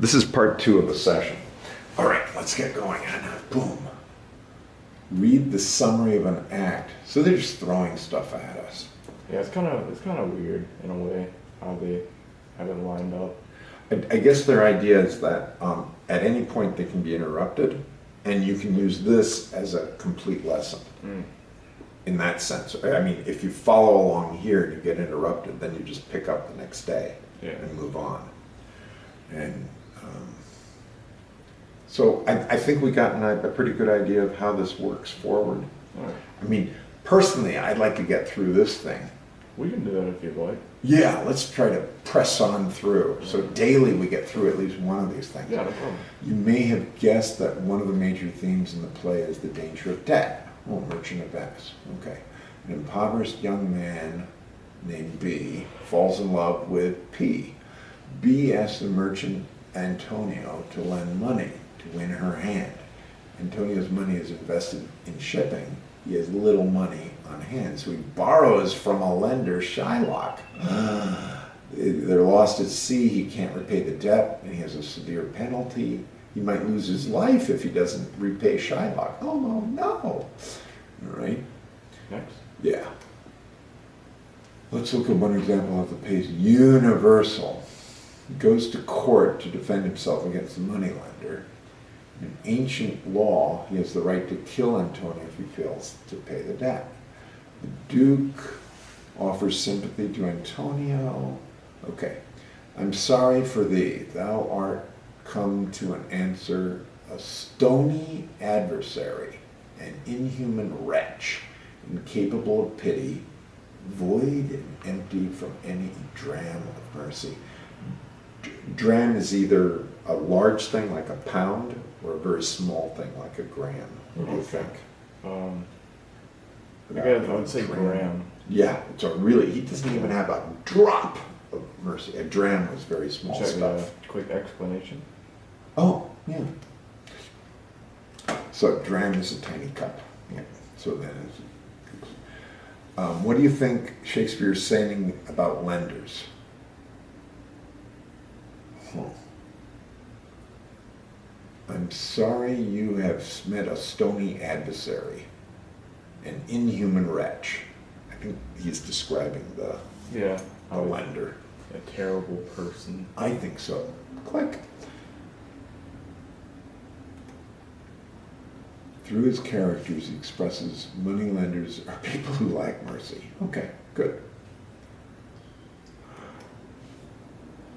This is part 2 of the session. All right, let's get going. And boom. Read the summary of an act. So they're just throwing stuff at us. Yeah, it's kind of weird in a way how they have it lined up. I guess their idea is that at any point they can be interrupted, and you can use this as a complete lesson. In that sense. I mean, if you follow along here and you get interrupted, then you just pick up the next day and move on. And so I think we got a pretty good idea of how this works forward. Right. I mean, personally, I'd like to get through this thing. We can do that if you'd like. Yeah, let's try to press on through. So daily we get through at least one of these things. Yeah, no problem. You may have guessed that one of the major themes in the play is the danger of debt. Oh, Merchant of Venice. Okay. An impoverished young man named B falls in love with P. B asks the merchant Antonio to lend money to win her hand. Antonio's money is invested in shipping. He has little money on hand, so he borrows from a lender, Shylock. They're lost at sea, he can't repay the debt, and he has a severe penalty. He might lose his life if he doesn't repay Shylock. Oh, no. All right? Next. Yeah. Let's look at one example of the piece. Universal. He goes to court to defend himself against the moneylender. In ancient law, he has the right to kill Antonio if he fails to pay the debt. The Duke offers sympathy to Antonio. Okay. I'm sorry for thee. Thou art come to an answer, a stony adversary, an inhuman wretch, incapable of pity, void and empty from any dram of mercy. Dram is either a large thing like a pound or a very small thing like a gram. What do you think? I would say gram. Yeah, it's a really, he doesn't even have a drop of mercy. A dram was very small stuff. A quick explanation. Oh, yeah. So a dram is a tiny cup. Yeah. So then what do you think Shakespeare's saying about lenders? I'm sorry you have met a stony adversary, an inhuman wretch. I think he's describing the lender. A terrible person. I think so. Click. Through his characters, he expresses moneylenders are people who lack mercy. Okay, good.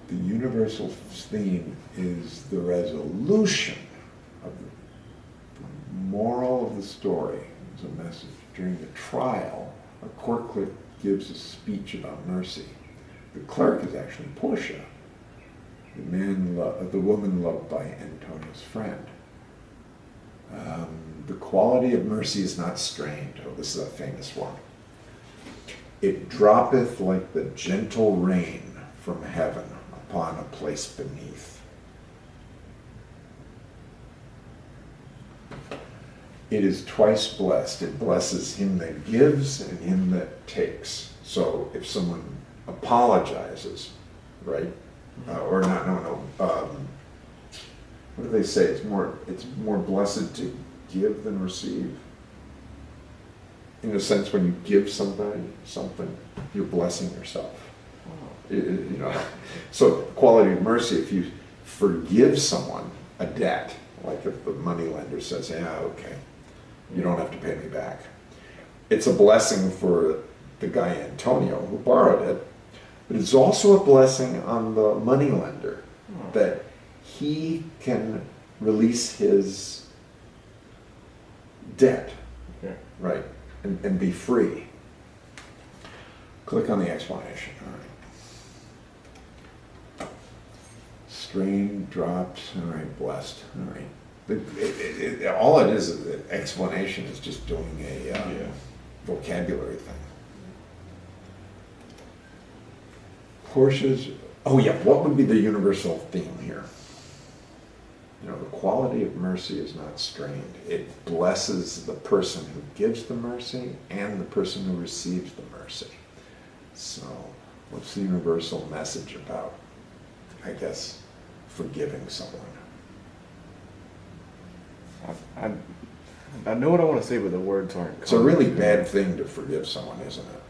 The universal theme is the resolution of the moral of the story. It's a message. During the trial, a court clerk gives a speech about mercy. The clerk is actually Portia, the woman loved by Antonio's friend. The quality of mercy is not strained. Oh, this is a famous one. It droppeth like the gentle rain from heaven upon a place beneath. It is twice blessed. It blesses him that gives and him that takes. So if someone apologizes, right? Or not, what do they say? It's more blessed to give than receive. In a sense, when you give somebody something, you're blessing yourself. So quality of mercy, if you forgive someone a debt, like if the moneylender says, yeah, okay, you don't have to pay me back. It's a blessing for the guy Antonio who borrowed it, but it's also a blessing on the moneylender that he can release his debt, right, and be free. Click on the explanation. All right. Strain, drops, all right, blessed, all right. All it is, the explanation is just doing a vocabulary thing. Portia's, what would be the universal theme here? The quality of mercy is not strained. It blesses the person who gives the mercy and the person who receives the mercy. So, what's the universal message about, I guess, forgiving someone? I know what I want to say, but the words aren't. It's a really bad thing to forgive someone, isn't it?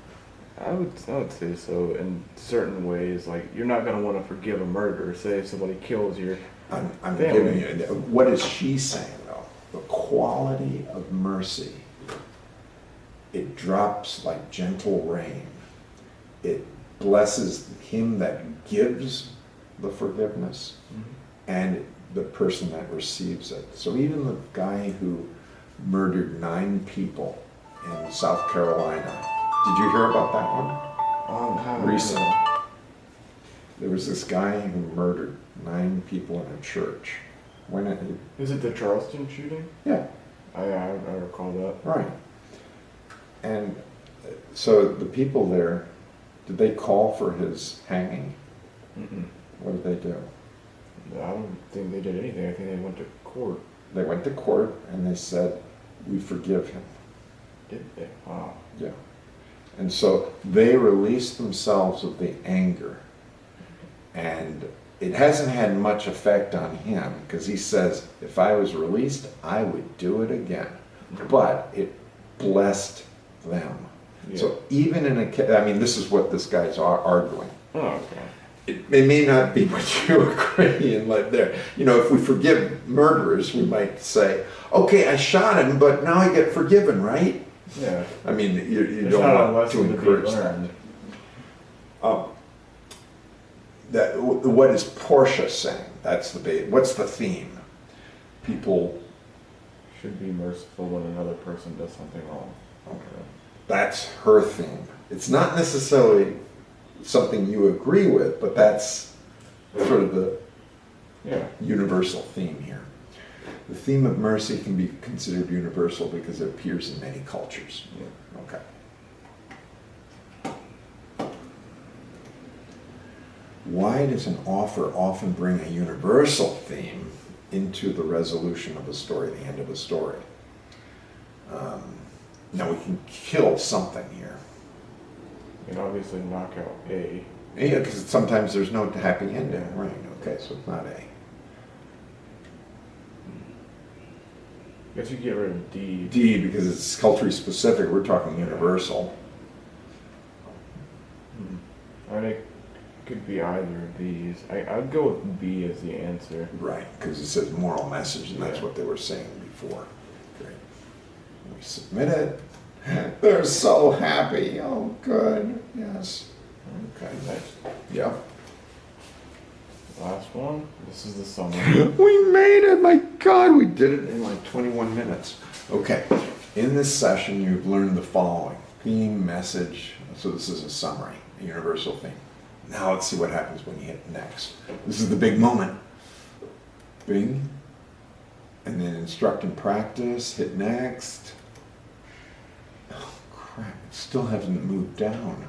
I would say so in certain ways. Like, you're not gonna want to forgive a murderer. Say if somebody kills your I'm family. giving you, what is she saying though? The quality of mercy, it drops like gentle rain. It blesses him that gives the forgiveness and the person that receives it. So even the guy who murdered 9 people in South Carolina, did you hear about that one? Recent. There was this guy who murdered 9 people in a church. Is it the Charleston shooting? Yeah. I recall that. Right. And so the people there, did they call for his hanging? What did they do? I don't think they did anything. I think they went to court. They went to court and they said, we forgive him. Did they? Wow. Yeah. And so they released themselves of the anger. And it hasn't had much effect on him because he says, if I was released, I would do it again. But it blessed them. Yeah. So even in this is what this guy's arguing. Oh, okay. It may not be what you agree and live there. If we forgive murderers, we might say, okay, I shot him, but now I get forgiven, right? Yeah. You don't want to encourage that. What is Portia saying? That's what's the theme? People should be merciful when another person does something wrong. Okay. That's her theme. It's not necessarily something you agree with, but that's sort of the universal theme here. The theme of mercy can be considered universal because it appears in many cultures. Yeah. Okay. Why does an author often bring a universal theme into the resolution of a story, the end of a story? Now we can kill something here. And obviously knock out A. Yeah, because sometimes there's no happy ending. Right, okay, so it's not A. Guess you get rid of D. D, because it's culturally specific, we're talking universal. It could be either of these. I'd go with B as the answer. Right, because it says moral message, and that's what they were saying before. Great. We submit it. They're so happy. Oh, good. Yes. Okay. Next. Yeah. Last one. This is the summary. We made it. My God, we did it in like 21 minutes. Okay. In this session, you've learned the following: theme, message. So this is a summary, a universal theme. Now let's see what happens when you hit next. This is the big moment. Bing. And then instruct and practice. Hit next. Crap, it still hasn't moved down.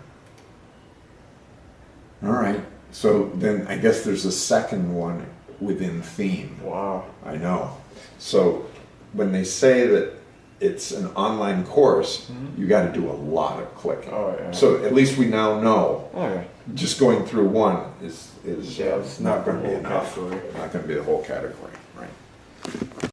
All right, so then I guess there's a second one within theme. Wow. I know. So when they say that it's an online course, you got to do a lot of clicking. Oh, yeah. So at least we now know. Oh, yeah. Just going through one is it's not going to be enough. Category. Not going to be the whole category.